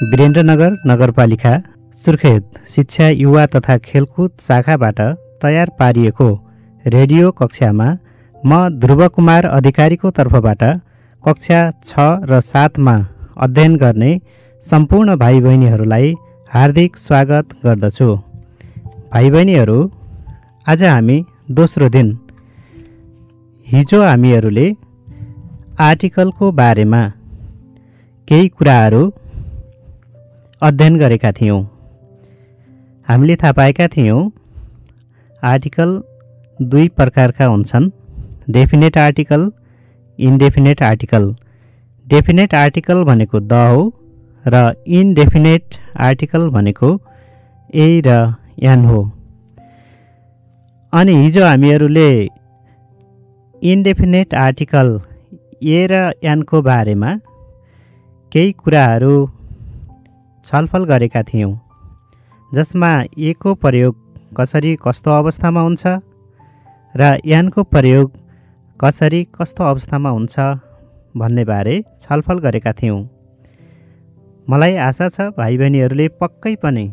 वीरेन्द्रनगर नगरपालिका सुर्खेत शिक्षा युवा तथा खेलकुद शाखाबाट तयार पारिएको रेडियो कक्षामा म ध्रुव कुमार अधिकारीको तर्फबाट कक्षा 6 र 7 मा अध्ययन गर्ने सम्पूर्ण भाइ बहिनीहरूलाई हार्दिक स्वागत गर्दछु। भाइ बहिनीहरू, आज हामी दोस्रो दिन हिजो हामीहरूले आर्टिकलको बारेमा केही कुराहरू अध्ययन गरेका थियौं। हामीले थाहा पाएका थियौं आर्टिकल दुई प्रकारका हुन्छन्, definite article, indefinite article. Definite article भनेको द हो र इन्डेफिनेट आर्टिकल भनेको ए र एन हो। अनि हिजो हामीहरूले इन्डेफिनेट आर्टिकल ए र एनको बारेमा केही कुराहरू छलफल गरेका थियौं, जसमा ए को प्रयोग कसरी कस्तो अवस्थामा हुन्छ र एनको प्रयोग कसरी कस्तो अवस्थामा हुन्छ भन्ने बारे छलफल गरेका थियौं। मलाई आशा छ भाइ बहिनीहरूले पक्कै पनि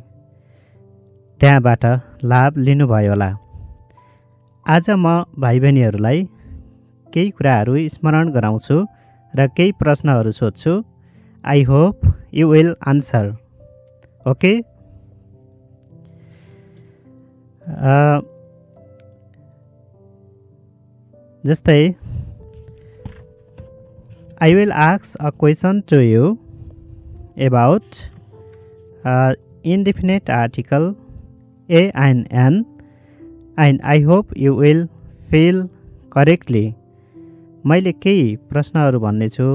त्यहाँबाट लाभ लिनुभयो होला। आज म भाइ बहिनीहरूलाई केही कुराहरू स्मरण गराउँछु र केही प्रश्नहरू सोध्छु। I hope you will answer. Okay, जस्तै I will ask a question to you about indefinite article A and N, and I hope you will fill correctly. मैले केही प्रश्नहरू भन्नेछु,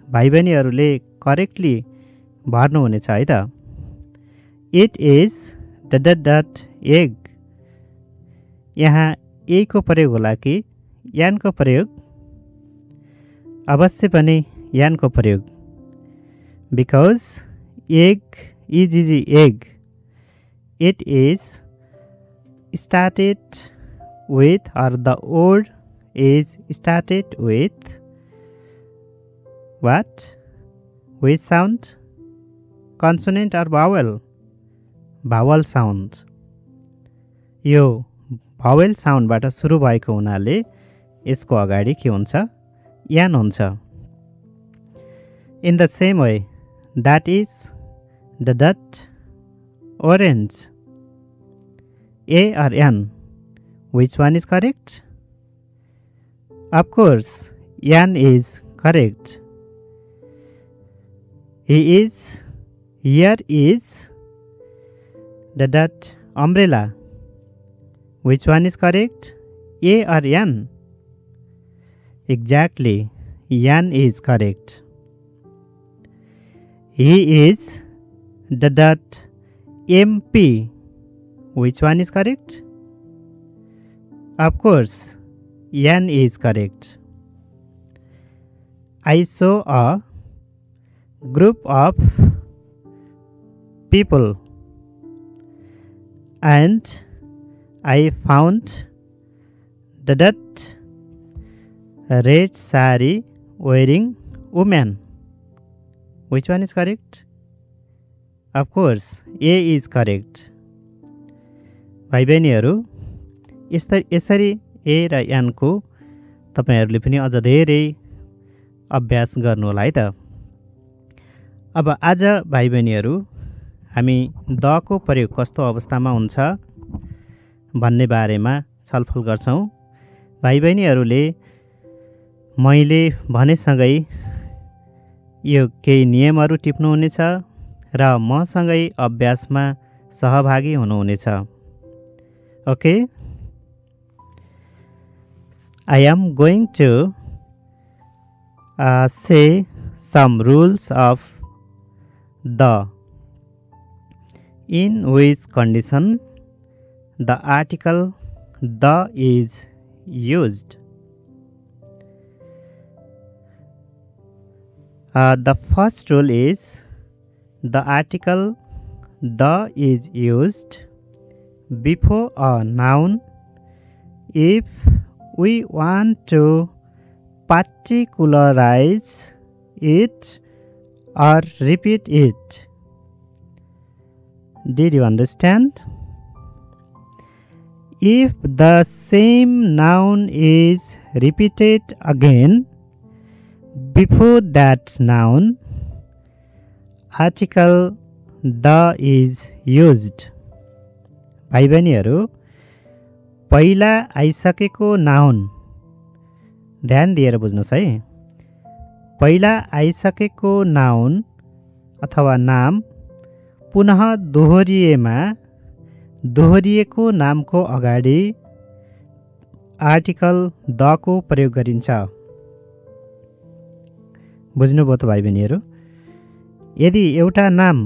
भाइ बहिनीहरूले करेक्टली भर्नुहुनेछ है त। It is dot egg. यहाँ ए को प्रयोग होला कि यान को प्रयोग? अवश्य पनि यान को प्रयोग, because egg is egg. It is started with or the word is started with what? Which sound? Consonant or vowel? Vowel sound. यो vowel sound बाट सुरु भएको हुनाले यसको अगाडि के हुन्छ? यान हुन्छ। In the same way, that is the dot orange. A or N? Which one is correct? Of course, Yan is correct. He is, here is the dot umbrella. Which one is correct? A or Yan? Exactly, Yan is correct. He is the dot MP. Which one is correct? Of course, Yan is correct. I saw a group of people and I found the dot red sari wearing woman. Which one is correct? Of course, A is correct. भाइ बहिनीहरू, यसरी ए र Enco तपाईहरूले पनि अझ धेरै अभ्यास गर्नु होला है त। अब आज भाइ बहिनीहरू हामी द को प्रयोग कस्तो अवस्थामा हुन्छ भन्ने बारेमा छलफल गर्छौं। भाइ बहिनीहरूले मैले भनेसँगै यो केही नियमहरू टिप्नुहुनेछ र मसँगै अभ्यासमा सहभागी हुनुहुनेछ। Okay, I am going to say some rules of the, in which condition the article the is used. The first rule is the article the is used before a noun if we want to particularize it or repeat it Did you understand? If the same noun is repeated again before that noun, article the is used. भाइ बहिनीहरू, पहिला आइसकेको noun ध्यान दिएर बुझ्नुस् है। पहिला आइसकेको नाउन अथवा नाम पुनः दोहोरिएमा दोहोरिएको नामको अगाडि आर्टिकल द को प्रयोग गरिन्छ। बुझ्नुभयो त भाइ बहिनीहरू? यदि एउटा नाम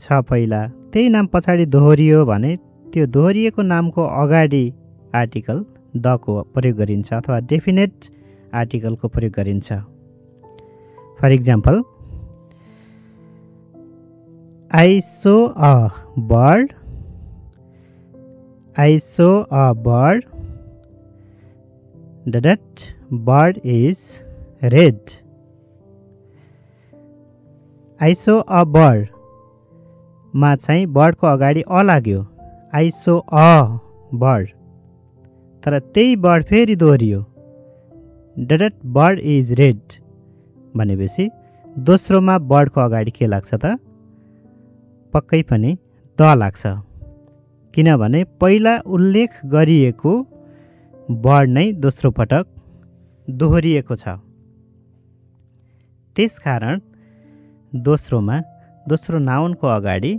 छ पहिला, त्यही नाम पछाडि दोहोरियो भने त्यो दोहोरिएको नामको अगाडि आर्टिकल द को प्रयोग गरिन्छ अथवा डेफिनेट आर्टिकलको प्रयोग गरिन्छ। For example, I saw a bird. I saw a bird. That bird is red. I saw a bird मा चाहिँ बर्डको अगाडि अ लाग्यो। I saw a bird, तर त्यही बर्ड फेरि दोहोरियो। That bird is red भनेपछि दोस्रोमा बर्डको अगाडि के लाग्छ त? पक्कै पनि द लाग्छ, किनभने पहिला उल्लेख गरिएको बर्ड नै दोस्रो पटक दोहोरिएको छ। त्यसकारण दोस्रोमा दोस्रो नाउनको अगाडि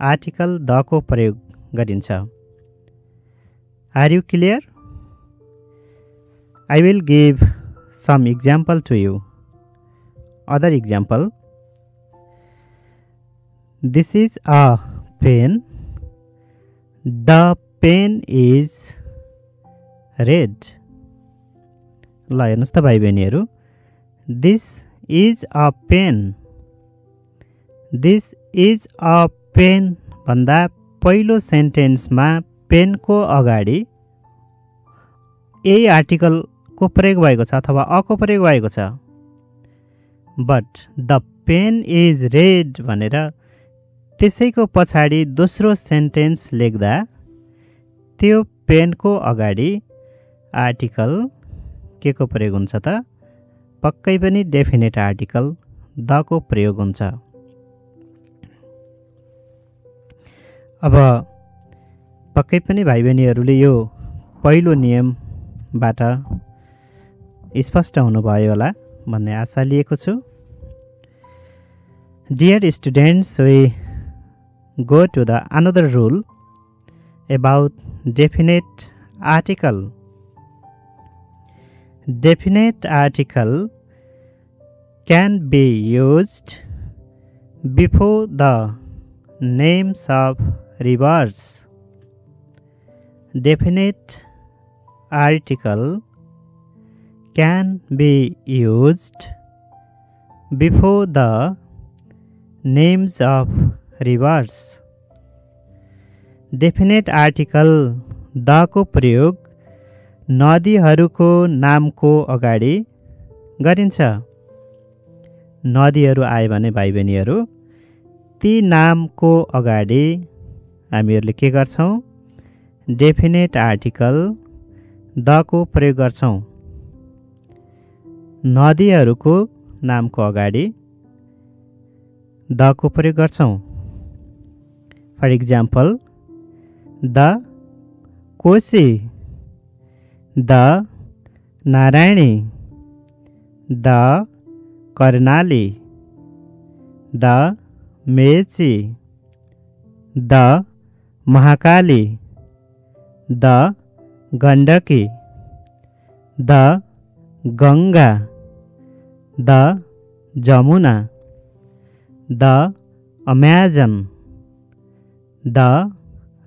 आर्टिकल द को प्रयोग गरिन्छ। Are you clear? I will give some example to you. Other example, this is a pen. The pen is red. ल हेर्नुस् त भाइ बहिनीहरू, this is a pen. This is a pen भन्दा पहिलो सेन्टेन्समा पेनको अगाडि ए आर्टिकल को प्रयोग भएको छ अथवा अ को प्रयोग भएको छ। But the pen is red भनेर त्यसैको पछाडि दोस्रो सेन्टेन्स लेख्दा त्यो पेनको अगाडि आर्टिकल के को प्रयोग हुन्छ त? पक्कै पनि डेफिनेट आर्टिकल द को प्रयोग हुन्छ। अब पक्कै पनि भाइ बहिनीहरूले यो पहिलो नियमबाट स्पष्ट हुनुभयो होला भन्ने आशा लिएको छु। Dear students, we go to the another rule about definite article. Definite article can be used before the names of rivers. Definite article can be used before the names of rivers. Definite article the को प्रयोग नदीहरूको नामको अगाडि गरिन्छ। नदीहरू आए भने भाइ बहिनीहरू ती नामको अगाडि हामीहरूले के गर्छौं? डेफिनेट आर्टिकल द को प्रयोग गर्छौं। नदीहरूको नामको अगाडि द को प्रयोग गर्छौं। For example, the Koshi, the Narayani, the Karnali, the Mechi, the Mahakali, the Gandaki, the Ganga, the Jamuna, the Amazon, the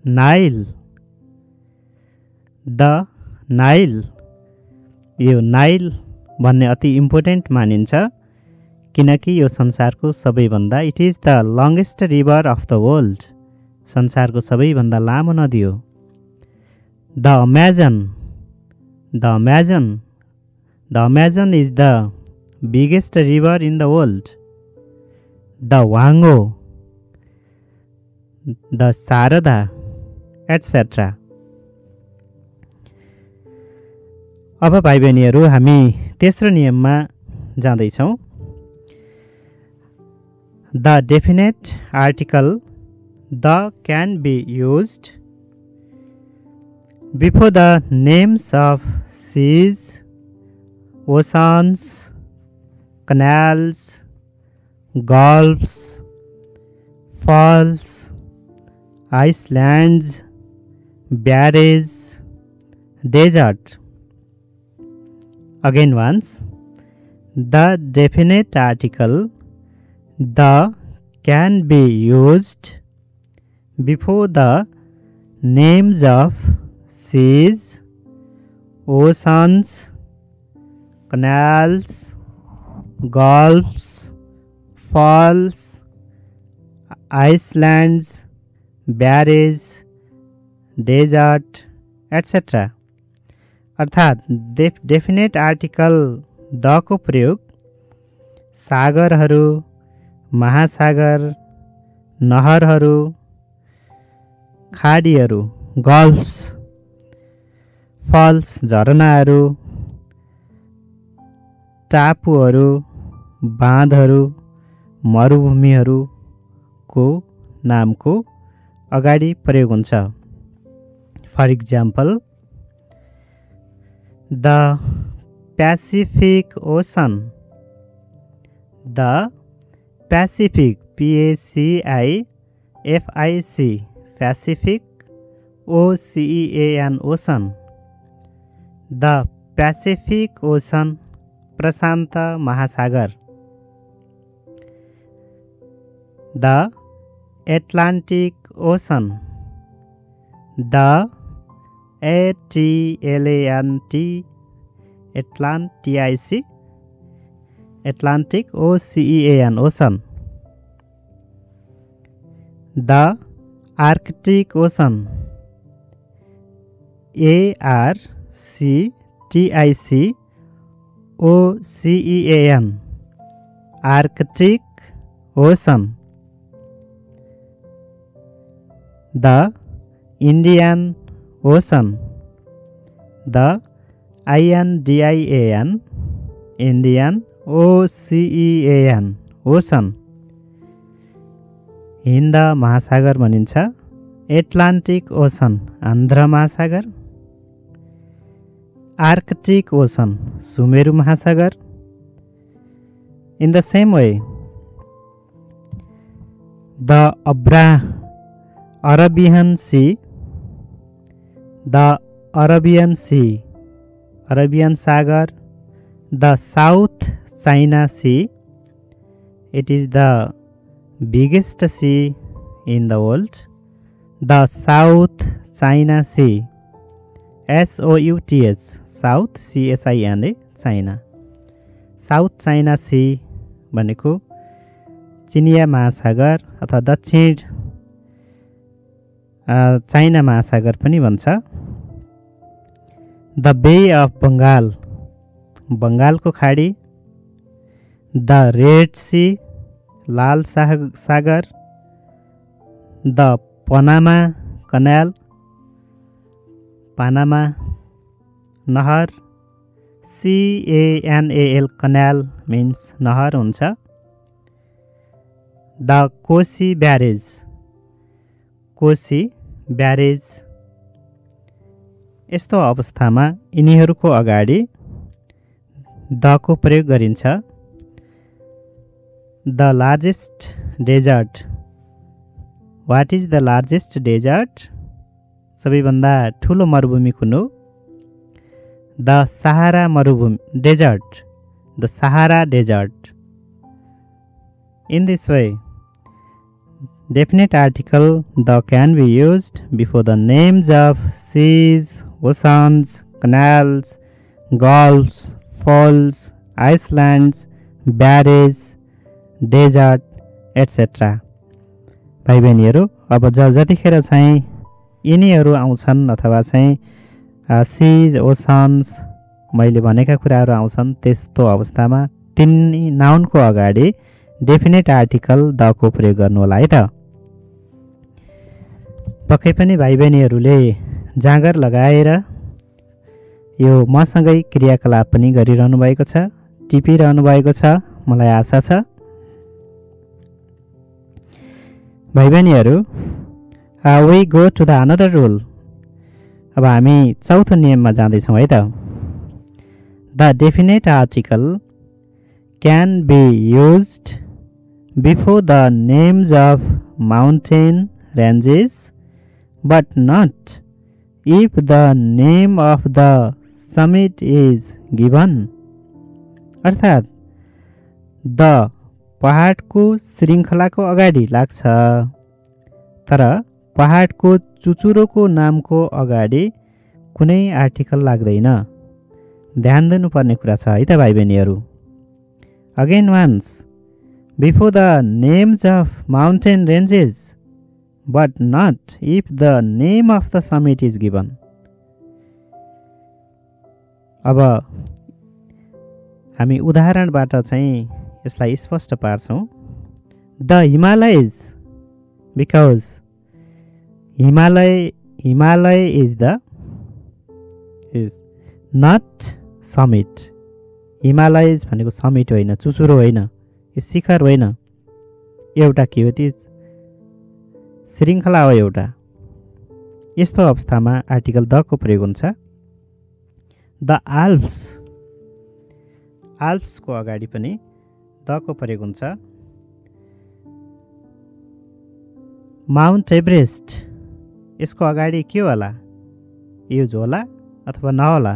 Nile, the Nile. यो नाइल भन्ने अति इम्पोर्टेन्ट मानिन्छ किनकि यो संसारको सबैभन्दा it is the longest river of the world. संसारको सबैभन्दा लामो नदी हो। The Amazon, the Amazon, the Amazon is the biggest river in the world. The वांगो, द शारदा एटसेट्रा। अब भाइ बहिनीहरू हामी तेस्रो नियममा जाँदैछौँ। The definite article the can be used before the names of seas, oceans, canals, gulfs, falls, islands, barrages, desert. Again once, the definite article the can be used before the names of seas, oceans, canals, gulfs, falls, islands, barrages, desert, etc. अर्थात् definite article the को प्रयोग सागरहरू, महासागर, नहरहरू, खाडीहरू, gulfs, falls झरनाहरू, टापुहरू, बाँधहरू, मरुभूमिहरूको नामको अगाडि प्रयोग हुन्छ। For example, the Pacific Ocean. The Pacific, PACIFIC, Pacific, OCEAN, ocean. The Pacific Ocean, प्रशान्त महासागर। The Atlantic Ocean. The ATLANT, Atlantic, Atlantic, OCEAN, ocean. The Arctic Ocean, ARCTIC, OCEAN, Arctic Ocean. The Indian Ocean. The INDIAN, Indian, OCEAN, ocean. हिन्द महासागर भनिन्छ। Atlantic ocean, Andhra महासागर। Arctic ocean, Sumeru महासागर। In the same way, the Arabian Sea, the Arabian Sea, Arabian Sagar, the South China Sea, it is the biggest sea in the world. The South China Sea, SOUTH, South, CHINA, China. South China Sea भनेको चिनिया महासागर अथवा दक्षिण China महासागर पनि भन्छ। The bay of Bengal, बंगालको खाडी। द रेड सी, लाल सागर। द पनामा कनाल, पानामा नहर। CANAL, कनाल मिन्स नहर हुन्छ। The Kosi barrage, Kosi barrage. यस्तो अवस्थामा यिनीहरूको अगाडि द को प्रयोग गरिन्छ। The largest desert, what is the largest desert, सबैभन्दा ठुलो मरुभूमि कुन हो? द सहारा मरुभूमि, desert, the Sahara desert. In this way, definite article the can be used before the names of seas, oceans, canals, gulfs, falls, islands, barrages, desert, etc. भाइ बहिनीहरू, अब जतिखेर चाहिँ यिनीहरू आउँछन् अथवा चाहिँ सीज, ओशन्स, मैले भनेका कुराहरू आउँछन्, त्यस्तो अवस्थामा तिनी नाउनको अगाडि डेफिनेट आर्टिकल द को प्रयोग गर्नु होला है त। पक्कै पनि भाइ बहिनीहरूले जाँगर लगाएर यो मसँगै क्रियाकलाप पनि गरिरहनु भएको छ, टिपिरहनु भएको छ, मलाई आशा छ। भाइ बहिनीहरू, we go to the another rule. अब हामी चौथो नियममा जाँदैछौँ है त। The definite article can be used before the names of mountain ranges but not if the name of the summit is given. अर्थात् द पहाडको श्रृङ्खलाको अगाडि लाग्छ, तर पहाडको चुचुरोको नामको अगाडि कुनै आर्टिकल लाग्दैन। ध्यान दिनुपर्ने कुरा छ है त भाइ बहिनीहरू। Again once, before the names of mountain ranges but not if the name of the summit is given. अब हामी उदाहरणबाट चाहिँ यसलाई स्पष्ट पार्छौँ। The Himalayas, because Himalaya is not summit. Himalayas भनेको समिट होइन, चुचुरो होइन, यो शिखर होइन, एउटा के हो ती श्रृङ्खला हो एउटा। यस्तो अवस्थामा आर्टिकल द को प्रयोग हुन्छ। द आल्प्स, आल्प्सको अगाडि पनि द को प्रयोग हुन्छ। माउन्ट एभरेस्ट, यसको अगाडि के होला, युज होला अथवा नहोला।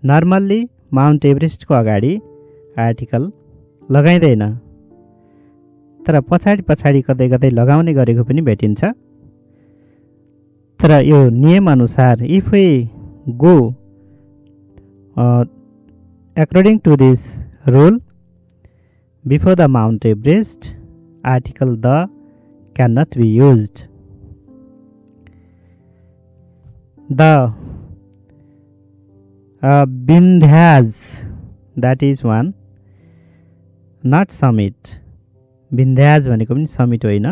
नर्मल्ली माउन्ट एभरेस्टको अगाडि आर्टिकल लगाइँदैन, तर पछाडि कतै कतै लगाउने गरेको पनि भेटिन्छ। तर यो नियम अनुसार if we go according to this rule, before the Mount Everest, article the cannot be used. The Vindhyas, that is one, not summit. Vindhyas भनेको पनि समिट होइन।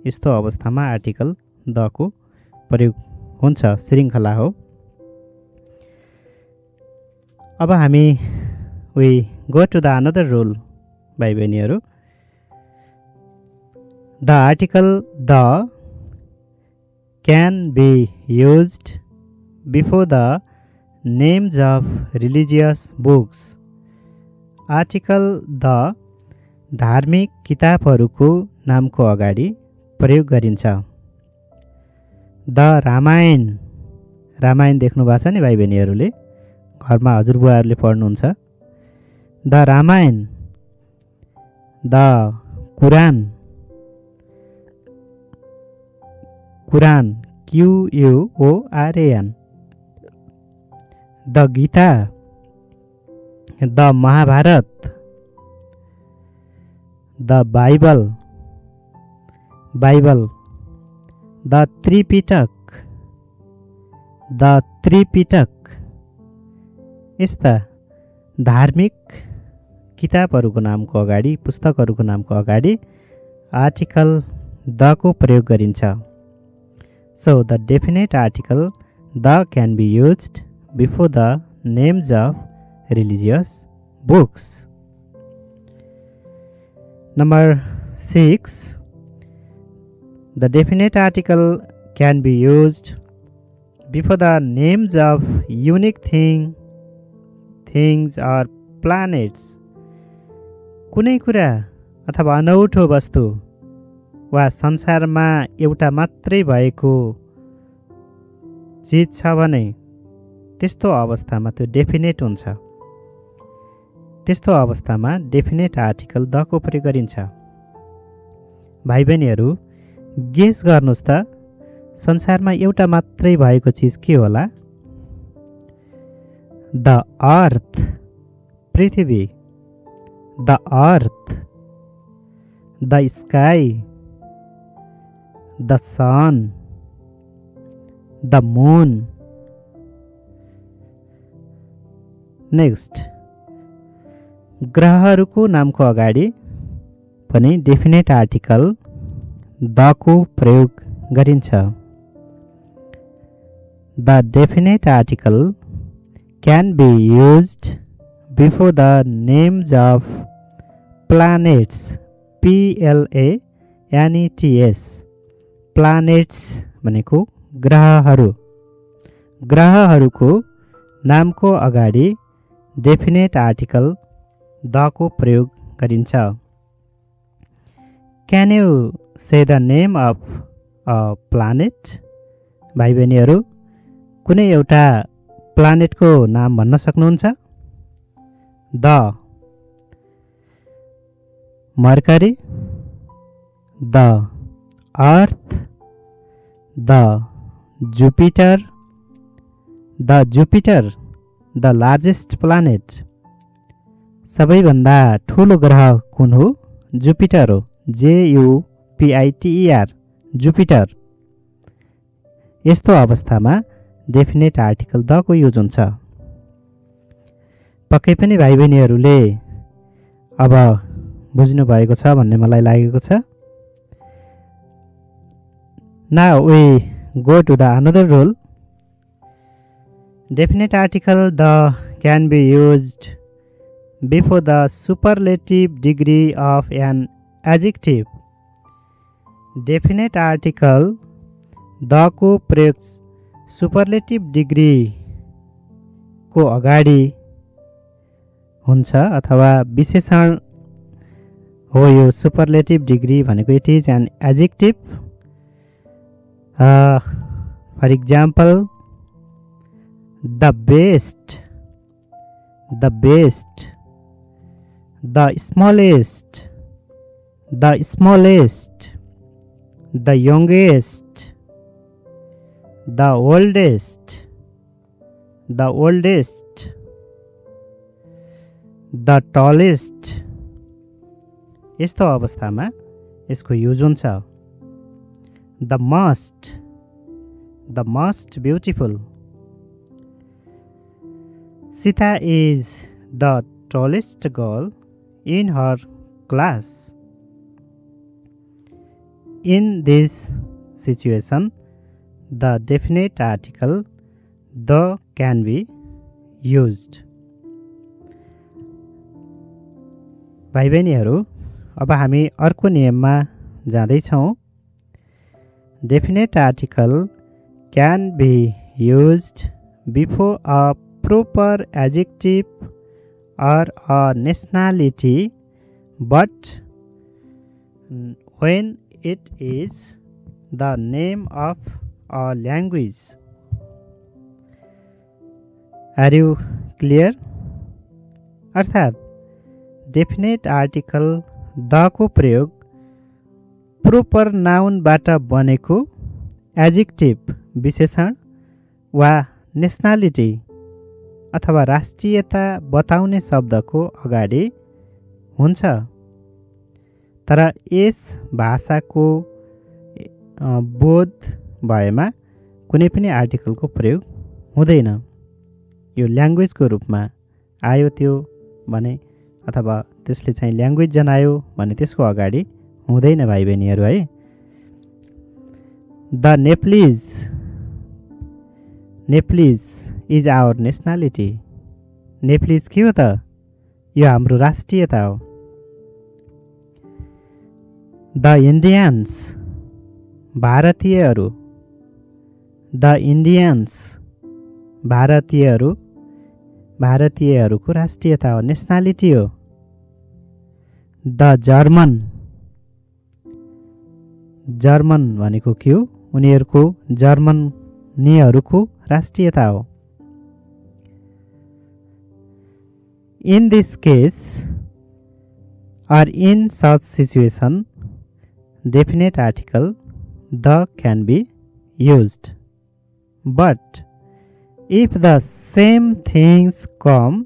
यस्तो अवस्थामा आर्टिकल द को प्रयोग हुन्छ, श्रृङ्खला हो। अब हामी we go to the another rule, भाइ बहिनीहरू। The article the can be used before the names of religious books. Article the धार्मिक किताबहरूको नामको अगाडि प्रयोग गरिन्छ। द रामायण, रामायण देख्नु भएको छ नि भाइ बहिनीहरूले, घरमा हजुरबुवाहरूले पढ्नुहुन्छ। The Ramayana, the Quran, Quran QUORAN, the Gita, the Mahabharata, the Bible, Bible, the Tripitaka, the Tripitaka. यस्ता धार्मिक किताबहरूको नामको अगाडि, पुस्तकहरूको नामको अगाडि आर्टिकल द को प्रयोग गरिन्छ। So the definite article the can be used before the names of religious books. Number 6, the definite article can be used before the names of unique things or planets. कुनै कुरा अथवा अनौठो वस्तु वा संसारमा एउटा मात्रै भएको चीज छ भने त्यस्तो अवस्थामा त्यो डेफिनेट हुन्छ। त्यस्तो अवस्थामा डेफिनेट आर्टिकल द को प्रयोग गरिन्छ। भाइ बहिनीहरू, गेस गर्नुहोस् त, संसारमा एउटा मात्रै भएको चीज के होला? द अर्थ, पृथ्वी। The earth, the sky, the sun, the moon. Next, ग्रहहरूको नामको अगाडि पनि डेफिनेट आर्टिकल द को प्रयोग गरिन्छ। The definite article can be used before the names of planets, PLANETS, planets भनेको ग्रहहरू, ग्रहहरूको नामको अगाडि डेफिनेट आर्टिकल द को प्रयोग गरिन्छ। Can you say the name of a planet? भाइ बहिनीहरू, कुनै एउटा प्लानेटको नाम भन्न सक्नुहुन्छ? The mercury, the earth, the Jupiter, the largest planet. सबैभन्दा ठुलो ग्रह कुन हो? जुपिटर हो, JUPITER, जुपिटर। यस्तो अवस्थामा डेफिनेट आर्टिकल द को युज हुन्छ। पक्कै पनि भाइ बहिनीहरूले अब बुझ्नु भएको छ भन्ने मलाई लागेको छ। Now we go to the another rule. Definite article the can be used before the superlative degree of an adjective. Definite article the को प्रयोग सुपरलेटिभ डिग्री को अगाडि हुन्छ अथवा विशेषण हो। यो सुपरलेटिभ डिग्री भनेको it is an adjective. For example the best, the smallest, the youngest, the oldest, the tallest. यस्तो अवस्थामा यसको युज हुन्छ। The most beautiful. Sita is the tallest girl in her class. In this situation, the definite article the can be used. भाइ बहिनीहरू, अब हामी अर्को नियममा जाँदैछौँ। Definite article can be used before a proper adjective or a nationality, but when it is the name of a language. Are you clear? अर्थात् definite article the को प्रयोग प्रोपर नाउनबाट बनेको एडजेक्टिभ विशेषण वा नेसनालिटी अथवा राष्ट्रियता बताउने शब्दको अगाडि हुन्छ। तर यस भाषाको बोध भएमा कुनै पनि आर्टिकलको प्रयोग हुँदैन। यो ल्याङ्ग्वेजको रूपमा आयो त्यो भने अथवा त्यसले चाहिँ ल्याङ्ग्वेज जनायो भने त्यसको अगाडि हुँदैन भाइ बहिनीहरू है। The Nepalese is our nationality. Nepalese के हो त? यो हाम्रो राष्ट्रियता हो। द इन्डियन्स भारतीयहरू। द इन्डियन्स भारतीयहरूको राष्ट्रियता हो, नेसनालिटी हो। द जर्मन भनेको के हो? उनीहरूको जर्मनीहरूको राष्ट्रियता हो। In this case or in such situation, definite article the can be used. But if the same things come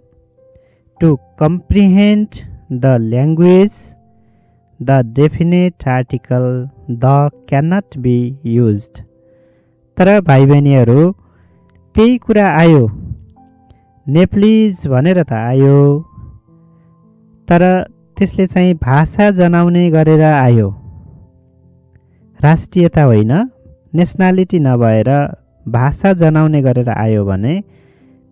to comprehend the language, the definite article the cannot be used. तर भाइ बहिनीहरू त्यही कुरा आयो, नेप्लिज भनेर त आयो, तर त्यसले चाहिँ भाषा जनाउने गरेर आयो, राष्ट्रियता होइन, नेसनालिटी नभएर भाषा जनाउने गरेर आयो भने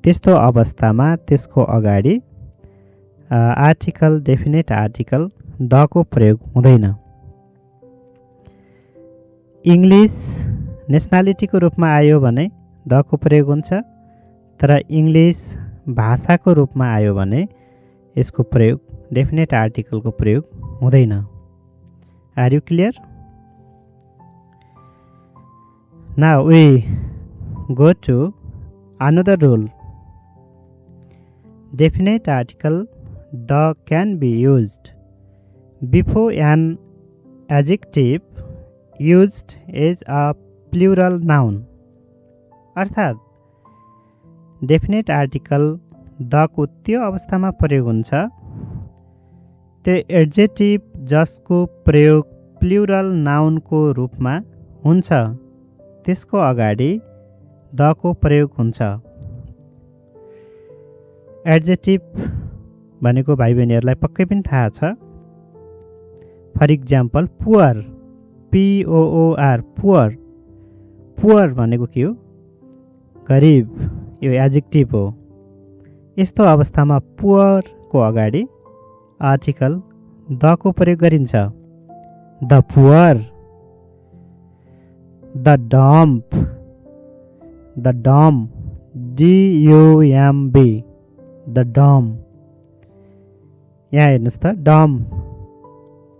त्यस्तो अवस्थामा त्यसको अगाडि आर्टिकल डेफिनेट आर्टिकल द को प्रयोग हुँदैन। इङ्ग्लिस नेसनालिटीको रूपमा आयो भने द को प्रयोग हुन्छ, तर इङ्ग्लिस भाषाको रूपमा आयो भने यसको प्रयोग डेफिनेट आर्टिकलको प्रयोग हुँदैन। Are you clear? Now we go to another rule. Definite article the can be used before an adjective used as a plural noun। अर्थात् डेफिनेट आर्टिकल द को त्यो अवस्थामा प्रयोग हुन्छ त्यो एड्जेक्टिभ जसको प्रयोग प्लुरल नाउनको रूपमा हुन्छ त्यसको अगाडि द को प्रयोग हुन्छ। एड्जेक्टिभ भनेको भाइ बहिनीहरूलाई पक्कै पनि थाहा छ। For example poor, POOR, poor. Poor भनेको के हो? गरिब। यो एड्जेक्टिभ हो। यस्तो अवस्थामा पुअरको अगाडि आर्टिकल द को प्रयोग गरिन्छ। The poor, the dumb, the dumb, DUMB, the dumb. यहाँ हेर्नुहोस् त, डम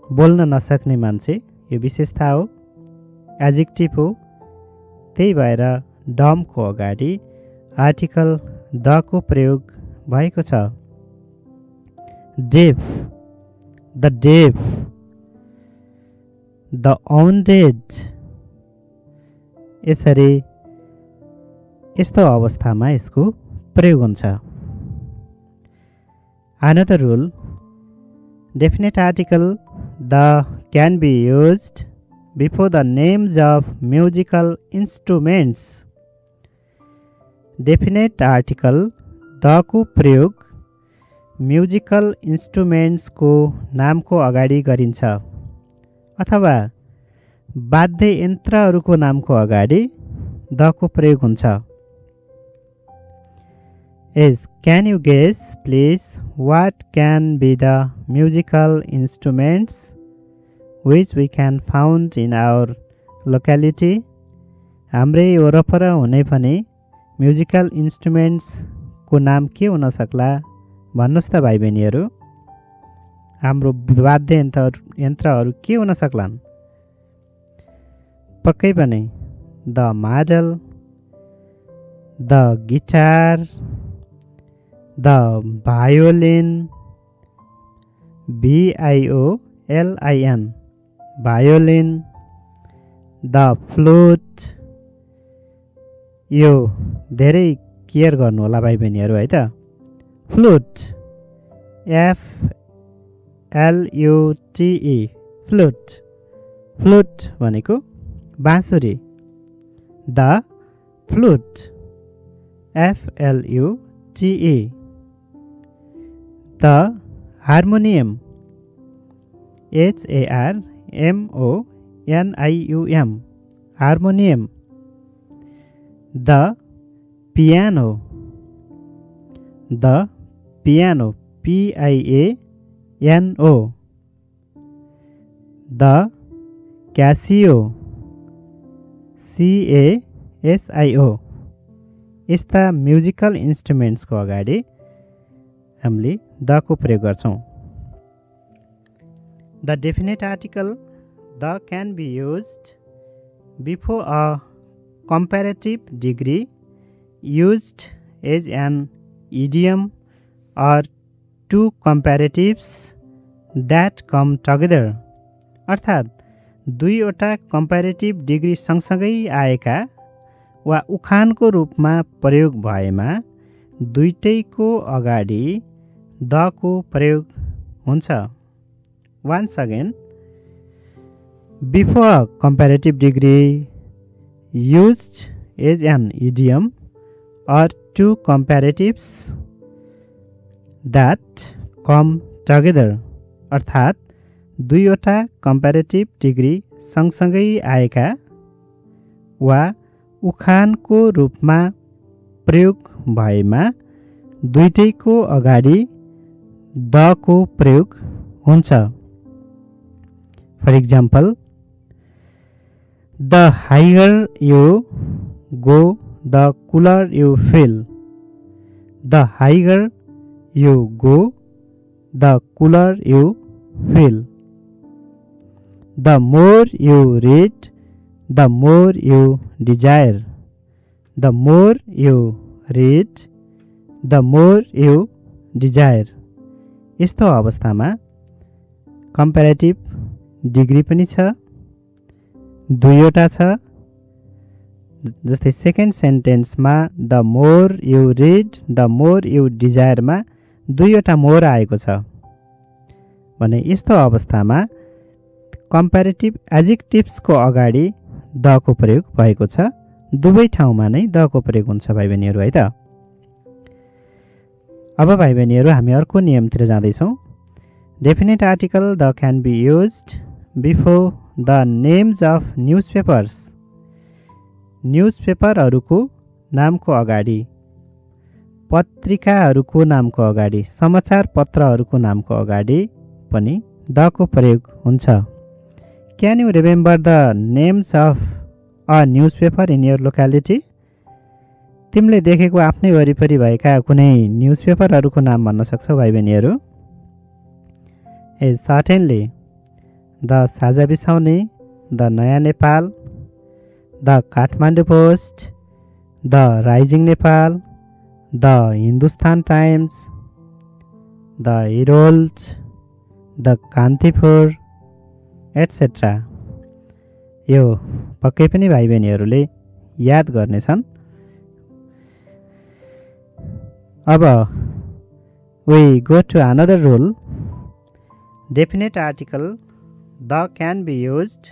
बोल्न नसक्ने मान्छे, यो विशेषता हो, एड्जेक्टिभ हो। त्यही भएर डमको अगाडि आर्टिकल द को प्रयोग भएको छ। Deaf, the deaf, the undead. यसरी यस्तो अवस्थामा यसको प्रयोग हुन्छ। Another rule, definite article the can be used before the names of musical instruments। Definite article the को प्रयोग म्युजिकल इन्स्ट्रुमेन्ट्सको नामको अगाडि गरिन्छ अथवा वाद्य यन्त्रहरूको नामको अगाडि द को प्रयोग हुन्छ। Can you guess please what can be the musical instruments which we can found in our locality? हाम्रै वरपर हुने पनि म्युजिकल इन्स्ट्रुमेन्ट्सको नाम के हुन सक्ला भन्नुस् त भाइ बहिनीहरू। हाम्रो वाद्य यन्त्रहरू के हुन सक्लान्? पक्कै पनि द मादल, the guitar, the violin, VIOLIN, violin, the flute. यो धेरै केयर गर्नु होला भाइ बहिनीहरू है त। Flute, FLUTE, flute. फ्लुट भनेको बाँसुरी। The flute, FLUTE। The harmonium, HARMONIUM, harmonium. The piano, the piano, PIANO। The Casio, CASIO। यस्ता म्युजिकल इन्स्ट्रुमेन्ट्सको अगाडि हामीले द को प्रयोग गर्छौँ। The definite article the can be used before a comparative degree used as an idiom or two comparatives that come together। अर्थात् दुईवटा comparative degree सँगसँगै आएका वा उखानको रूपमा प्रयोग भएमा दुईटैको अगाडि द को प्रयोग हुन्छ। Once again, before a comparative degree used as an idiom or two comparatives that come together। अर्थात् दुईवटा कम्पेरेटिभ डिग्री सँगसँगै आएका वा उखानको रूपमा प्रयोग भएमा दुईटैको अगाडि द को प्रयोग हुन्छ। For example, the higher you go the cooler you feel. The higher you go the cooler you feel. The more you read the more you desire. The more you read the more you desire. यस्तो अवस्थामा comparative degree पनि छ, दुईवटा छ। जस्तै second सेन्टेन्समा the more you read the more you डिजायरमा दुईवटा मोर आएको छ भने यस्तो अवस्थामा कम्पेरेटिभ एडजेक्टिभ्सको अगाडि द को प्रयोग भएको छ। दुवै ठाउँमा नै द को प्रयोग हुन्छ भाइ बहिनीहरू, है त। अब भाइ बहिनीहरू हामी अर्को नियमतिर जाँदैछौँ। Definite article the can be used before the names of newspapers. न्युज पेपरहरूको नामको अगाडि, पत्रिकाहरूको नामको अगाडि, समाचार पत्रहरूको नामको अगाडि पनि द को प्रयोग हुन्छ। Can you remember the names of a news paper in your locality? तिमीले देखेको आफ्नै वरिपरि भएका कुनै न्युज पेपरहरूको नाम भन्न सक्छौ भाइ बहिनीहरू? ए सर्टेनली। द साझा बिसाउने, the Naya Nepal, the Kathmandu Post, the Rising Nepal, the Hindustan Times, the Herald, the Kantipur, etcetera. यो पक्कै पनि भाइ बहिनीहरूले याद गर्नेछन्। अब we go to another rule. Definite article the can be used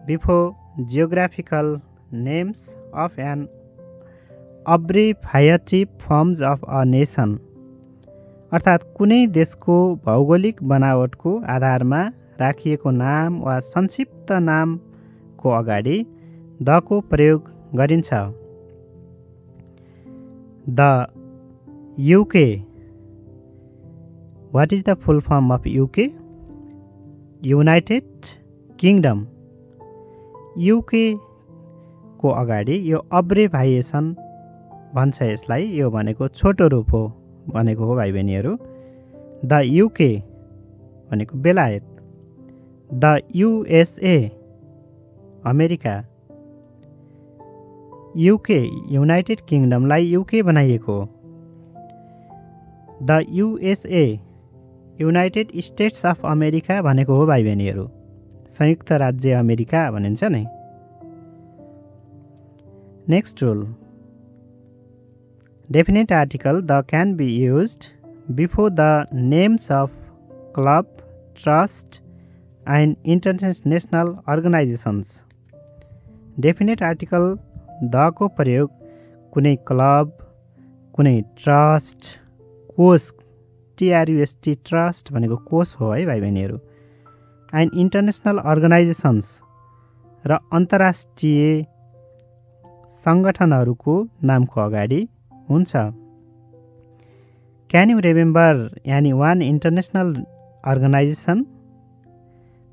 before geographical names of an abbreviative forms of a nation. अर्थात् कुनै देशको भौगोलिक बनावटको आधारमा राखिएको नाम वा संक्षिप्त नामको अगाडि द को प्रयोग गरिन्छ। The UK. What is the full form of UK? United Kingdom. UK को अगाडि यो अब्रेभाइएसन भन्छ यसलाई, यो भनेको छोटो रूप हो भनेको हो भाइ बहिनीहरू। द UK भनेको बेलायत, द USA अमेरिका, UK युनाइटेड किङडमलाई UK बनाइएको, the USA United States of America भनेको हो भाइ बहिनीहरू, संयुक्त राज्य अमेरिका भनिन्छ नि। Next rule, definite article the can be used before the names of club, trust and international organisations. Definite article the को प्रयोग कुनै क्लब, कुनै ट्रस्ट, कोष, TRUST ट्रस्ट भनेको कोष हो है भाइ बहिनीहरू, एन्ड इन्टरनेसनल अर्गनाइजेसन्स र अन्तर्राष्ट्रिय सङ्गठनहरूको नामको अगाडि हुन्छ। क्यान यु रिमेम्बर यानी वान इन्टरनेसनल अर्गनाइजेसन?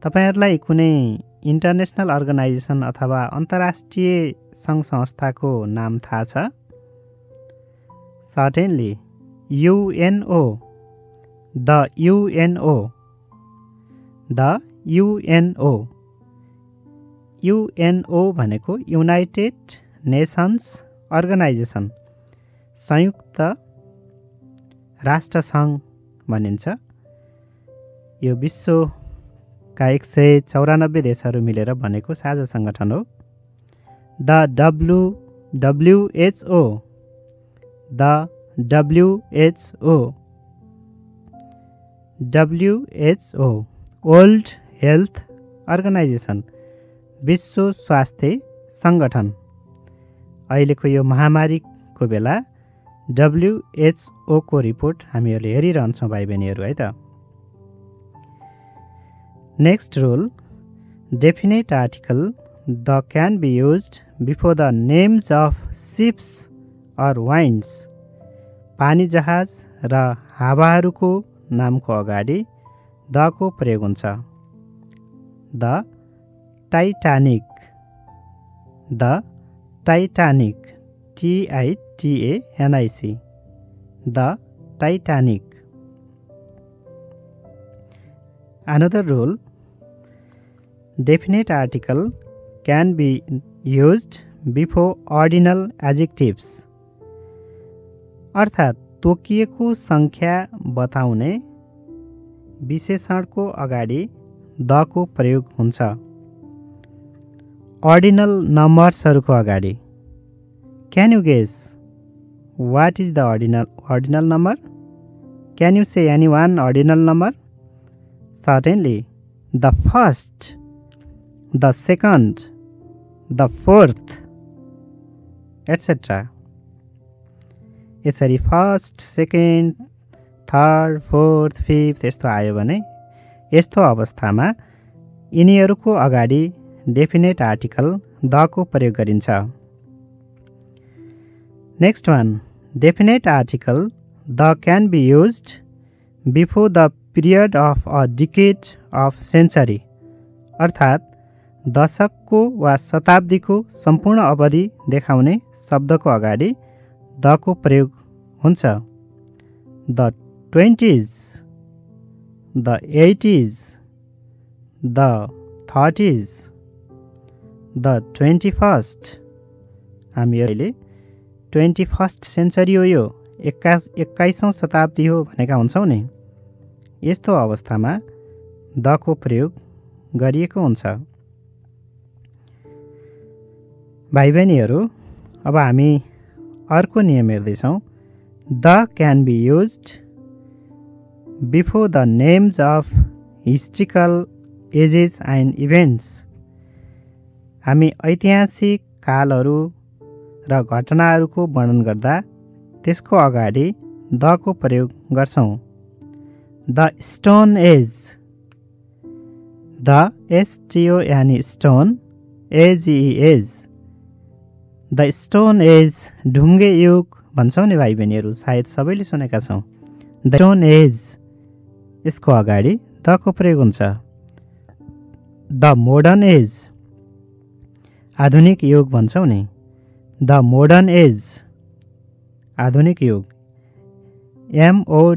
तपाईहरूलाई कुनै इन्टरनेसनल अर्गनाइजेसन अथवा अन्तर्राष्ट्रिय सङ्घ संस्थाको नाम थाहा छ? Certainly, UNO, the UNO, the UNO। UNO भनेको युनाइटेड नेसन्स अर्गनाइजेसन, संयुक्त राष्ट्र सङ्घ भनिन्छ। यो विश्वका 194 देशहरू मिलेर बनेको साझा सङ्गठन हो। The WHO, the WHO, WHO world health organisation, विश्व स्वास्थ्य सङ्गठन। अहिलेको यो महामारीको बेला WHO को रिपोर्ट हामीहरूले हेरिरहन्छौँ भाइ बहिनीहरू, है त। Next rule, definite article The can be used before the names of ships or winds. पानी जहाज र हावाहरूको नामको अगाडि द को प्रयोग हुन्छ। The Titanic, the Titanic, TITANIC, the Titanic. Another rule, definite article can be used before ordinal adjectives. अर्थात् तोकिएको संख्या बताउने विशेषणको अगाडि द को प्रयोग हुन्छ। ऑर्डिनल नम्बर्सहरूको अगाडि। Can you guess what is the ordinal number? Can you say any one ordinal number? Certainly, the first, the second, the fourth, etc. यसरी first, second, third, fourth, fifth यस्तो आयो भने यस्तो अवस्थामा यिनीहरूको अगाडि डेफिनेट आर्टिकल द को प्रयोग गरिन्छ। Next one, definite article the can be used before the period of a decade of century. अर्थात् दशकको वा शताब्दीको सम्पूर्ण अवधि देखाउने शब्दको अगाडि द को प्रयोग हुन्छ। The 20s, the 80s, the 30s, the 21st। हामी अहिले 21st सेन्चुरी हो, यो 21औं शताब्दी हो भनेका हुन्छौँ नि। यस्तो अवस्थामा द को प्रयोग गरिएको हुन्छ। भाइ बहिनीहरू, अब हामी अर्को नियम हेर्दैछौँ। The can be used before the names of historical ages and events. हामी ऐतिहासिक कालहरू र घटनाहरूको वर्णन गर्दा त्यसको अगाडि द को प्रयोग गर्छौँ। The stone age, the STO यानि stone, AGE, the stone as, ढुङ्गे युग भन्छौँ नि भाइ बहिनीहरू, सायद सबैले सुनेका छौँ। द स्टोन एज, यसको अगाडि द को प्रयोग हुन्छ। द मोडर्न एज, आधुनिक युग भन्छौँ नि। द मोडर्न एज, आधुनिक युग। MODERN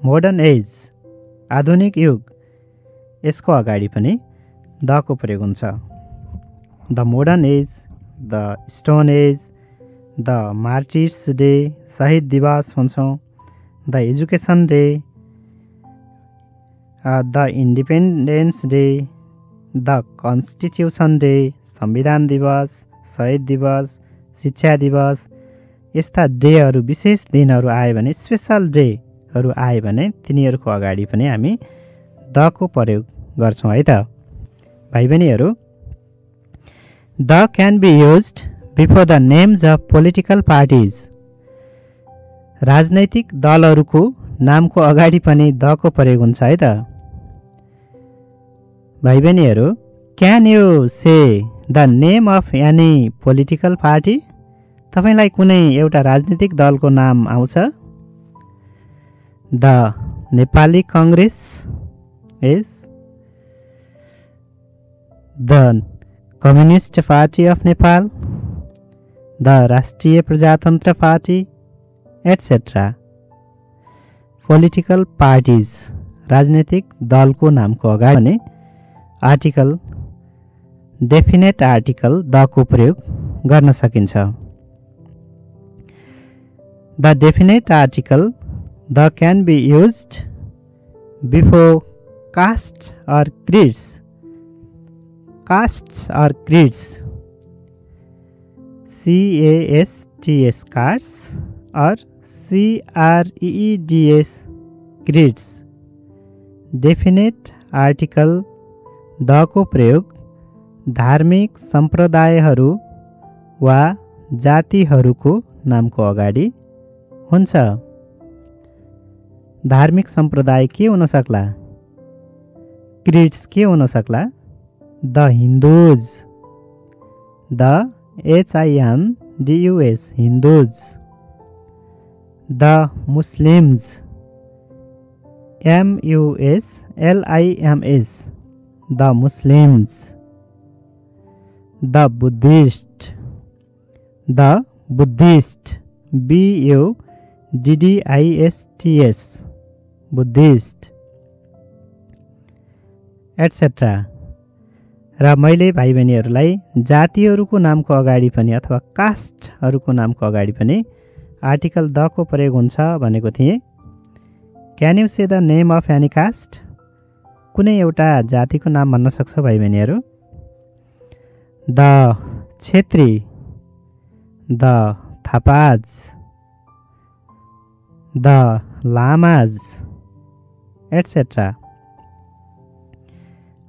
मोडर्न एज, आधुनिक युग। यसको अगाडि पनि द को प्रयोग हुन्छ। The modern age, the stone age, the martyrs day, शहीद दिवस भन्छौँ। The education day, the independence day, the constitution day, संविधान दिवस, शहीद दिवस, शिक्षा दिवस। यस्ता डेहरू, विशेष दिनहरू आयो भने, स्पेसल डेहरू आयो भने तिनीहरूको अगाडि पनि हामी द को प्रयोग गर्छौँ है त। भाइ बहिनीहरू, the can be used before the names of political parties. राजनैतिक दलहरूको नामको अगाडि पनि द को प्रयोग हुन्छ है त। भाइ बहिनीहरू, can you say the name of any political party? तपाईलाई कुनै एउटा राजनीतिक दलको नाम आउँछ? The Nepali Congress is, the communist party of Nepal, the राष्ट्रिय प्रजातन्त्र पार्टी, एट्सेट्रा। पोलिटिकल पार्टिज, राजनीतिक दलको नामको अगाडि भने आर्टिकल, डेफिनेट आर्टिकल द को प्रयोग गर्न सकिन्छ। The definite article the can be used before caste और क्रीड्स। कास्ट्स और क्रीड्स, CASTS कास्ट्स और CREEDS creeds. Definite article the को प्रयोग धार्मिक सम्प्रदायहरू वा जातिहरूको नामको अगाडि हुन्छ। धार्मिक सम्प्रदाय के हुन सक्ला? hypocrites के हुन सक्ला? The Hindus. The Hindus, Hindus. The Muslims, Muslims, the Muslims. The Buddhist, Buddhist, Buddhists, Buddhist, etc. र मैले भाइ बहिनीहरूलाई जातिहरूको नामको अगाडि पनि अथवा कास्टहरूको नामको अगाडि पनि आर्टिकल द को प्रयोग हुन्छ भनेको थिएँ। Can you say the name of any caste? कुनै एउटा जातिको नाम भन्न सक्छौ भाइ बहिनीहरू? The Chhetri, the Thapas, the Lamas, etc.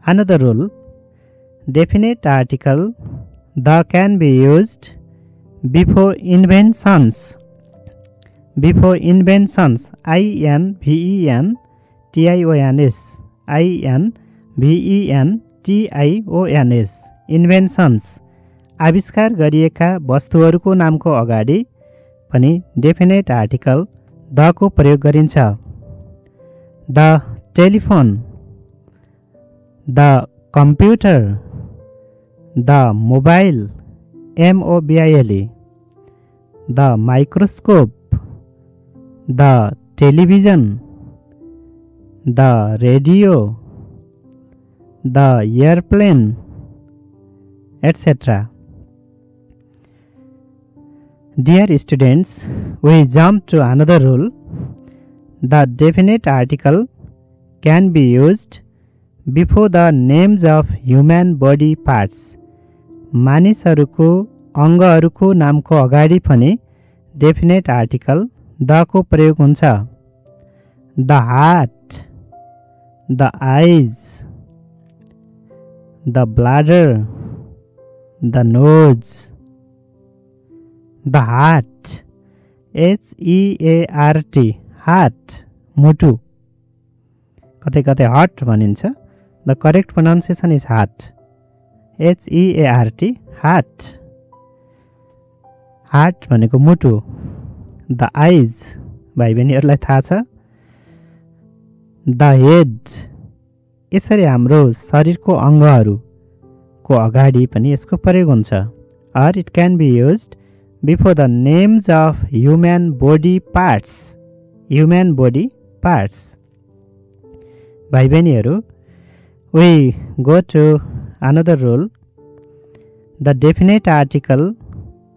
Another rule, definite article the can be used before inventions. Before inventions, inventions, inventions, inventions, आविष्कार गरिएका वस्तुहरूको नामको अगाडि पनि डेफिनेट आर्टिकल द को प्रयोग गरिन्छ। The telephone, the computer, the mobile, MOBILE, the microscope, the television, the radio, the airplane, etc. Dear students, we jump to another rule. The definite article can be used before the names of human body parts. मानिसहरूको अङ्गहरूको नामको अगाडि पनि definite article the को प्रयोग हुन्छ। The heart, the आइज, the bladder, the nose, the heart, HEART, heart, मुटु, कतै कतै हर्ट भनिन्छ। The correct pronunciation is heart, HEART, heart. Heart भनेको मुटु। द आइज भाइ बहिनीहरूलाई थाहा छ। द हेड, यसरी हाम्रो शरीरको अङ्गहरूको अगाडि पनि यसको प्रयोग हुन्छ। Or it can be used before the names of human body parts. Human body parts. भाइ बहिनीहरू, we go to another rule. The definite article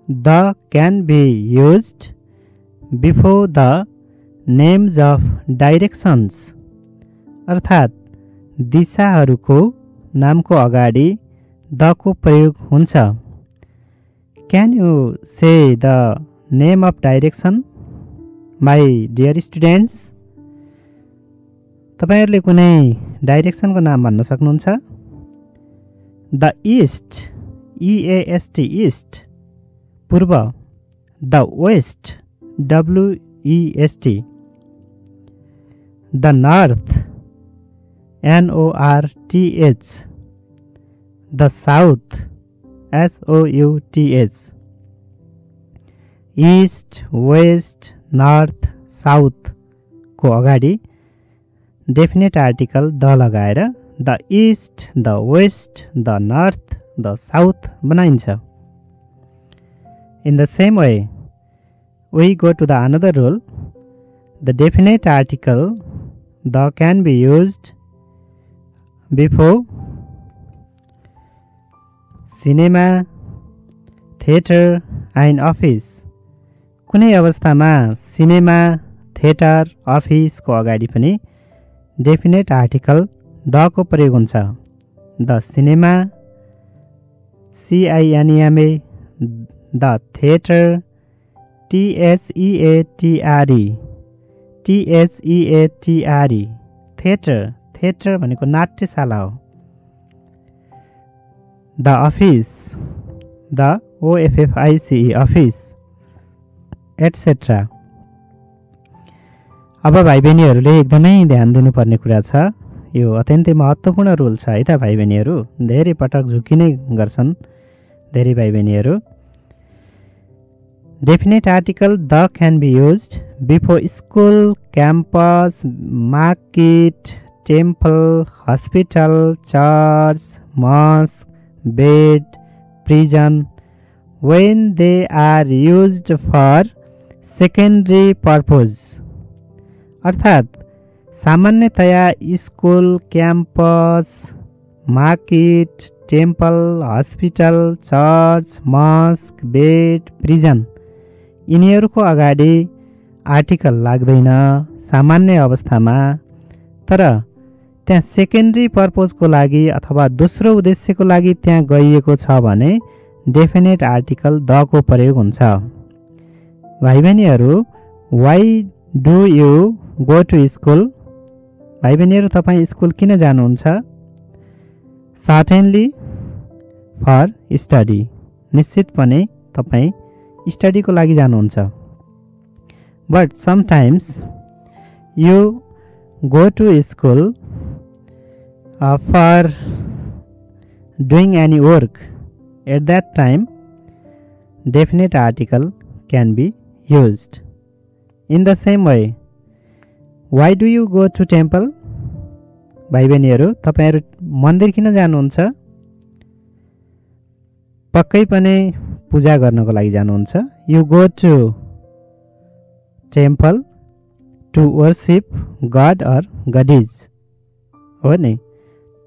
the can be used before the names of directions. अर्थात् दिशाहरूको नामको अगाडि the को प्रयोग हुन्छ। Can you say the name of direction, my dear students? तपाईहरुले कुनै डाइरेक्सनको नाम भन्न सक्नुहुन्छ? द ईस्ट, EAST, ईस्ट, पूर्व। The west, WEST, the north, NORTH, the south, SOUTH, east, west, north, south को अगाडि डेफिनेट आर्टिकल द लगाएर the east, the west, the north, the south बनाइन्छ। In the same way, we go to the another rule. The definite article the can be used before cinema, theater and office. कुनै अवस्थामा cinema, theatre, अफिसको अगाडि पनि definite article the को प्रयोग हुन्छ। The cinema, CINEMA, the theatre, THEATRE, theatre, theatre भनेको नाट्यशाला हो। The office, the OFFICE, office, etc. अब भाइ बहिनीहरूले एकदमै ध्यान दिनुपर्ने कुरा छ। यो अत्यन्तै महत्त्वपूर्ण रुल छ है त भाइ बहिनीहरू। धेरै पटक झुकिने गर्छन् धेरै भाइ बहिनीहरू। Definite article the can be used before school, campus, market, temple, hospital, church, mosque, bed, prison when they are used for secondary purpose। अर्थात् सामान्यतया school, campus, market, temple, hospital, church, mosque, bed, prison यिनीहरूको अगाडि article लाग्दैन सामान्य अवस्थामा। तर त्यहाँ secondary पर्पजको लागि अथवा दोस्रो उद्देश्यको लागि त्यहाँ गइएको छ भने डेफिनेट आर्टिकल द को प्रयोग हुन्छ। भाइ बहिनीहरू, why do you go to school? भाइ बहिनीहरू, तपाईँ स्कुल किन जानुहुन्छ? Certainly for study. निश्चितपने तपाईँ स्टडीको लागि जानुहुन्छ। But sometimes you go to school for doing any work. At that time, definite article can be used. In the same way, why do you go to temple? भाइ बहिनीहरू, तपाईहरू मन्दिर किन जानुहुन्छ? पक्कै पनि पूजा गर्नको लागि जानुहुन्छ। You go to temple to worship God or goddess, हो नि?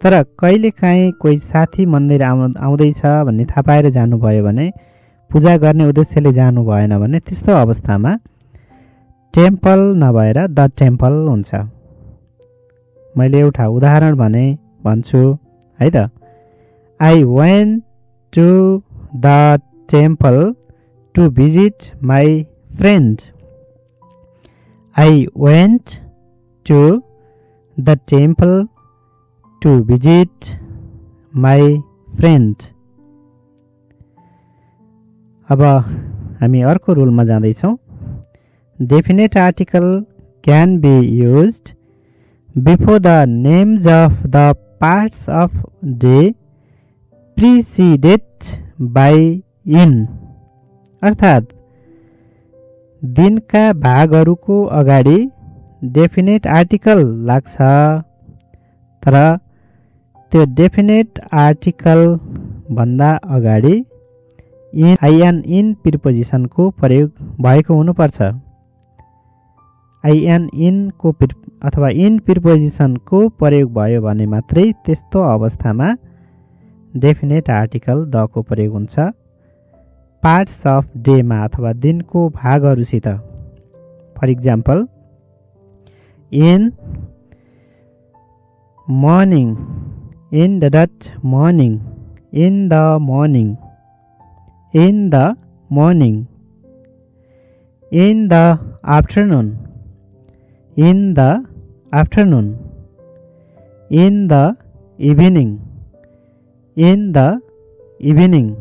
तर कहिलेकाहीँ कोही साथी मन्दिर आउँदैछ भन्ने थाहा पाएर जानुभयो भने, पूजा गर्ने उद्देश्यले जानु भएन भने त्यस्तो अवस्थामा टेम्पल नभएर द टेम्पल हुन्छ। मैले एउटा उदाहरण भन्छु है त। I went to the temple to visit my friend. I went to the temple to visit my friend। अब हामी अर्को रुलमा जाँदैछौँ। Definite article can be used before the names of the parts of day preceded by in. अर्थात् दिनका भागहरूको अगाडि definite article लाग्छ, तर त्यो डेफिनेट आर्टिकल भन्दा अगाडि आइएन इन प्रिपोजिसनको प्रयोग भएको हुनुपर्छ। आइएन इनको अथवा इन प्रिपोजिसनको प्रयोग भयो भने मात्रै त्यस्तो अवस्थामा डेफिनेट आर्टिकल द को प्रयोग हुन्छ पार्ट्स अफ डेमा अथवा दिनको भागहरूसित। For example, in morning, in the morning, in the morning, in the morning, in the afternoon, in the afternoon, in the evening, in the evening,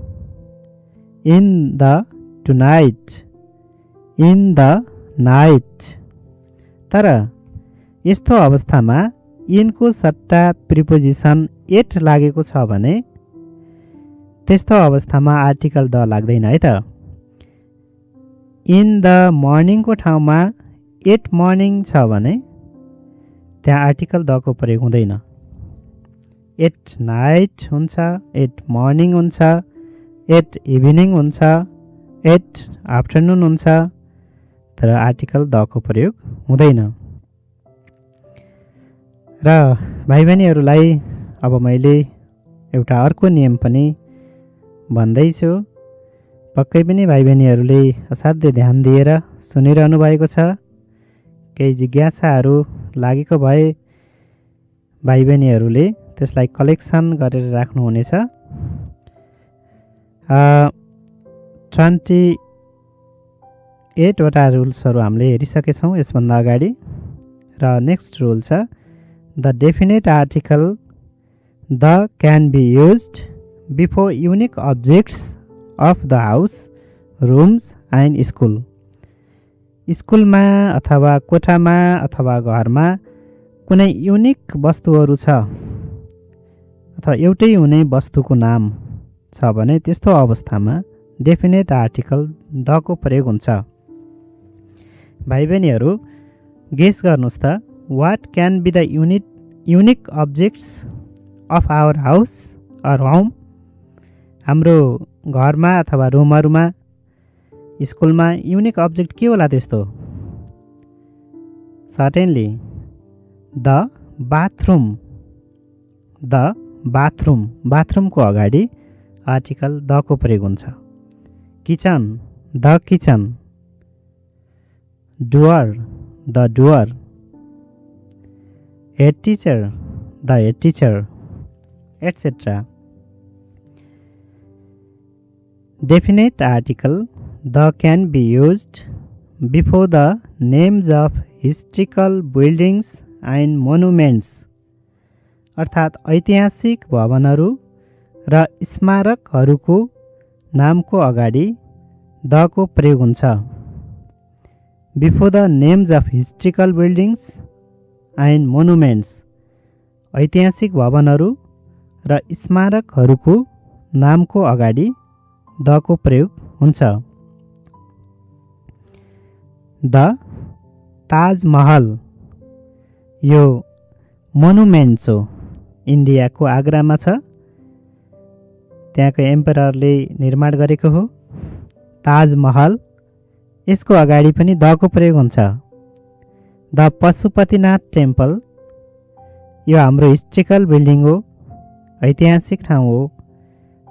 in the tonight, in the night। तर यस्तो अवस्थामा इनको सट्टा preposition at लागेको छ भने त्यस्तो अवस्थामा आर्टिकल द लाग्दैन है त। इन द मर्निङको ठाउँमा एट मर्निङ छ भने त्यहाँ आर्टिकल द को प्रयोग हुँदैन। एट नाइट हुन्छ, एट मर्निङ हुन्छ, एट इभिनिङ हुन्छ, एट आफ्टरनुन हुन्छ, तर आर्टिकल द को प्रयोग हुँदैन। र भाइ बहिनीहरूलाई अब मैले एउटा अर्को नियम पनि भन्दैछु। पक्कै पनि भाइ बहिनीहरूले असाध्यै ध्यान दिएर सुनिरहनु भएको छ। केही जिज्ञासाहरू लागेको भए भाइ बहिनीहरूले त्यसलाई कलेक्सन गरेर राख्नुहुनेछ। 28 वटा रुल्सहरू हामीले हेरिसकेछौँ यसभन्दा अगाडि। र नेक्स्ट रुल छ The definite article the can be used before unique objects of the house, rooms and school। स्कुलमा अथवा कोठामा अथवा घरमा कुनै युनिक वस्तुहरू छ अथवा एउटै हुने वस्तुको नाम छ भने त्यस्तो अवस्थामा डेफिनेट आर्टिकल द को प्रयोग हुन्छ। भाइ बहिनीहरू गेस गर्नुहोस् त, what can be the unique objects of our house or home? हाम्रो घरमा अथवा रुमहरूमा, स्कुलमा युनिक अब्जेक्ट के होला त्यस्तो? Certainly the bathroom. The bathroom, बाथरूमको अगाडि आर्टिकल द को प्रयोग हुन्छ। Kitchen, the kitchen. Door, the door. Head teacher, the head teacher, etcetera. Definite article the can be used before the names of historical buildings and monuments, अर्थात् ऐतिहासिक भवनहरू र स्मारकहरूको नामको अगाडि द को प्रयोग हुन्छ। Before the names of historical buildings and monuments, ऐतिहासिक भवनहरू र स्मारकहरूको नामको अगाडि द को प्रयोग हुन्छ। द ताजमहल, यो मोनुमेन्ट्स हो, इन्डियाको आग्रामा छ, त्यहाँको एम्पररले निर्माण गरेको हो ताजमहल। यसको अगाडि पनि द को प्रयोग हुन्छ। द पशुपतिनाथ टेम्पल, यो हाम्रो हिस्ट्रिकल बिल्डिङ हो, ऐतिहासिक ठाउँ हो,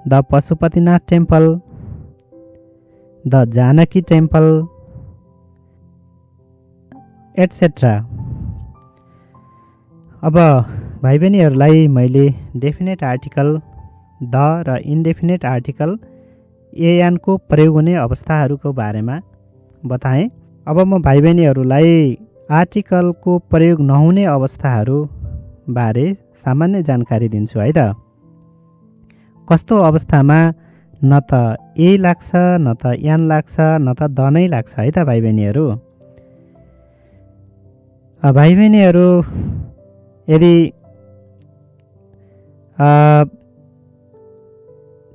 the Pashupatinath temple. The Janaki temple, etcetera. अब भाइ बहिनीहरूलाई मैले डेफिनेट आर्टिकल द र इन्डेफिनेट आर्टिकल एएनको प्रयोग हुने अवस्थाहरूको बारेमा बताएँ। अब म भाइ बहिनीहरूलाई आर्टिकलको प्रयोग नहुने अवस्थाहरू बारे सामान्य जानकारी दिन्छु है त। कस्तो अवस्थामा न त ए लाग्छ, न त एन लाग्छ, न त द नै लाग्छ है त भाइ बहिनीहरू। भाइ बहिनीहरू यदि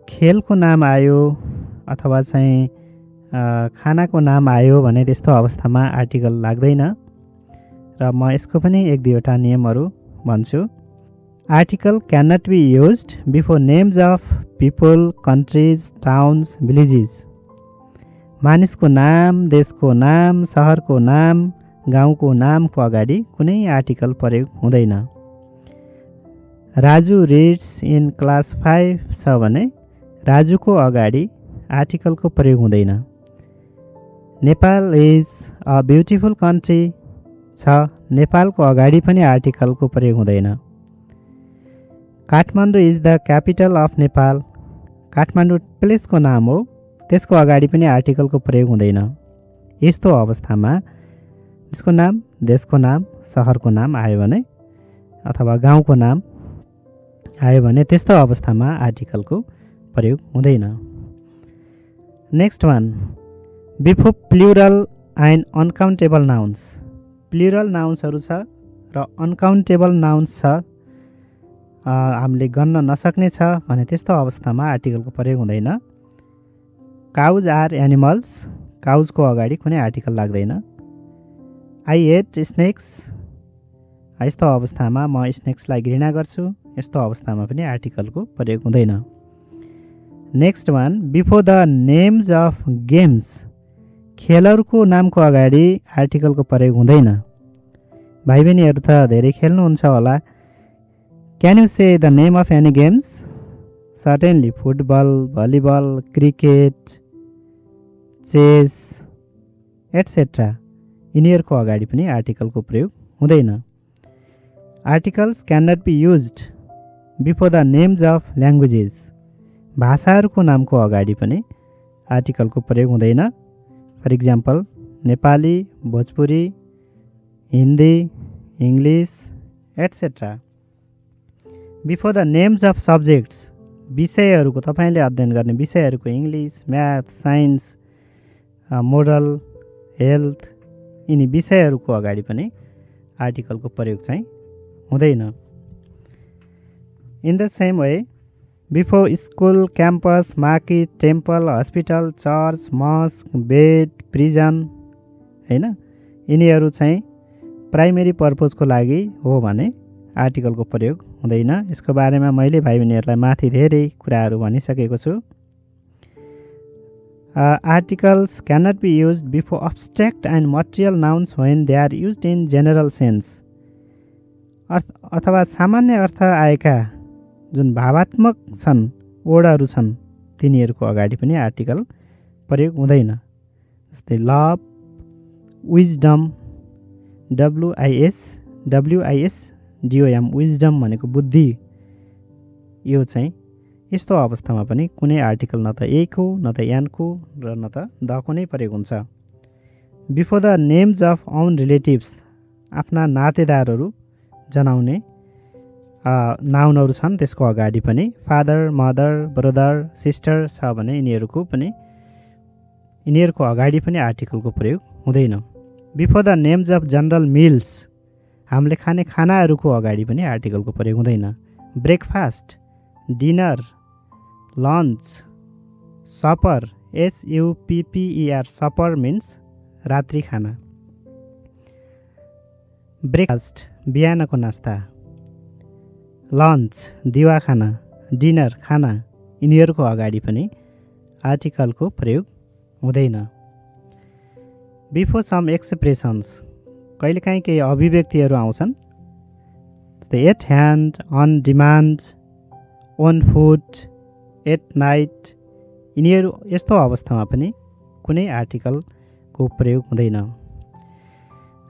खेलको नाम आयो अथवा चाहिँ खानाको नाम आयो भने त्यस्तो अवस्थामा आर्टिकल लाग्दैन र म यसको पनि एक दुईवटा नियमहरू भन्छु। Article can not be used before names of people, countries, towns, villages. मानिसको नाम, देशको नाम, सहरको नाम, गाउँको नामको अगाडि कुनै आर्टिकल प्रयोग हुँदैन। राजु रिड्स इन क्लास 5 छ भने राजुको अगाडि आर्टिकलको प्रयोग हुँदैन। Nepal is a beautiful country छ, नेपालको अगाडि पनि आर्टिकलको प्रयोग हुँदैन। Kathmandu is the capital of Nepal, Kathmandu प्लेसको नाम हो, त्यसको अगाडि पनि आर्टिकलको प्रयोग हुँदैन। यस्तो अवस्थामा त्यसको नाम, देशको नाम, सहरको नाम आयो भने अथवा गाउँको नाम आयो भने त्यस्तो अवस्थामा आर्टिकलको प्रयोग हुँदैन। Next one, before plural and uncountable nouns. Plural नाउन्सहरू छ र अनकाउन्टेबल नाउन्स छ, हामीले गन्न नसक्ने छ भने त्यस्तो अवस्थामा आर्टिकलको प्रयोग हुँदैन। काउज आर एनिमल्स, काउजको अगाडि कुनै आर्टिकल लाग्दैन। आई हेट स्नेक्स, यस्तो अवस्थामा म स्नेक्सलाई घृणा गर्छु, यस्तो अवस्थामा पनि आर्टिकलको प्रयोग हुँदैन। Next one, before the names of games. खेलहरूको नामको अगाडि आर्टिकलको प्रयोग हुँदैन। भाइ बहिनीहरू त धेरै खेल्नुहुन्छ होला। Can you say the name of any games? Certainly football, volleyball, cricket, chess, etcetera. यिनीहरूको अगाडि पनि आर्टिकलको प्रयोग हुँदैन। Articles can not be used before the names of languages. भाषाहरूको नामको अगाडि पनि आर्टिकलको प्रयोग हुँदैन। For example Nepali, Bhojpuri, Hindi, English, etcetera. Before the names of subjects. विषयहरूको, तपाईँले अध्ययन गर्ने विषयहरूको English, math, science, moral, health, यिनी विषयहरूको अगाडि पनि आर्टिकलको प्रयोग चाहिँ हुँदैन। In the same way before school, campus, market, temple, hospital, church, mosque, bed, prison हैन, यिनीहरू चाहिँ प्राइमेरी पर्पजको लागि हो भने आर्टिकलको प्रयोग हुँदैन। यसको बारेमा मैले भाइ बहिनीहरूलाई माथि धेरै कुराहरू भनिसकेको छु। Articles cannot be used before abstract and material nouns when they are used in general sense. अथवा सामान्य अर्थ आएका जुन भावात्मक छन्, वर्डहरू छन्, तिनीहरूको अगाडि पनि आर्टिकल प्रयोग हुँदैन। जस्तै लभ, विजडम, WISDOM, विजडम भनेको बुद्धि, यो चाहिँ यस्तो अवस्थामा पनि कुनै आर्टिकल न तएको, न त यानको र न त दको नै प्रयोग हुन्छ। बिफोर द नेम्स अफ आउन रिलेटिभ्स, आफ्ना नातेदारहरू जनाउने नाउनहरू छन्, त्यसको अगाडि पनि फादर, मदर, ब्रदर, सिस्टर छ भने यिनीहरूको अगाडि पनि आर्टिकलको प्रयोग हुँदैन। Before the names of general meals, हामीले खाने खानाहरूको अगाडि पनि आर्टिकलको प्रयोग हुँदैन। ब्रेकफास्ट, डिनर, लन्च, सपर, SUPPER, सपर मिन्स रात्रि खाना। ब्रेकफास्ट बिहानको नास्ता, लन्च दिवा खाना, डिनर खाना, यिनीहरूको अगाडि पनि आर्टिकलको प्रयोग हुँदैन। बिफोर सम एक्सप्रेसन्स, कहिलेकाहीँ केही अभिव्यक्तिहरू आउँछन्, जस्तै at hand, on demand, on foot, at night, यिनीहरू यस्तो अवस्थामा पनि कुनै आर्टिकलको प्रयोग हुँदैन।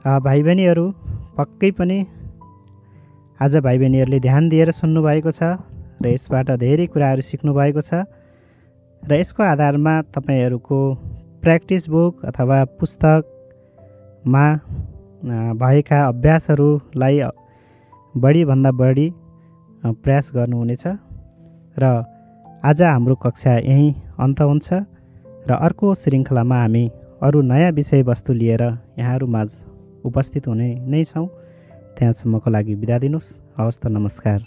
भाइ बहिनीहरू पक्कै पनि आज भाइ बहिनीहरूले ध्यान दिएर सुन्नुभएको छ र यसबाट धेरै कुराहरू सिक्नुभएको छ र यसको आधारमा तपाईँहरूको प्र्याक्टिस बुक अथवा पुस्तकमा भएका अभ्यासहरूलाई बढीभन्दा बढी प्रयास गर्नुहुनेछ। र आज हाम्रो कक्षा यहीँ अन्त हुन्छ र अर्को श्रृङ्खलामा हामी अरू नयाँ विषयवस्तु लिएर यहाँहरूमाझ उपस्थित हुने नै छौँ। त्यहाँसम्मको लागि बिदा दिनुहोस्। हवस् त, नमस्कार।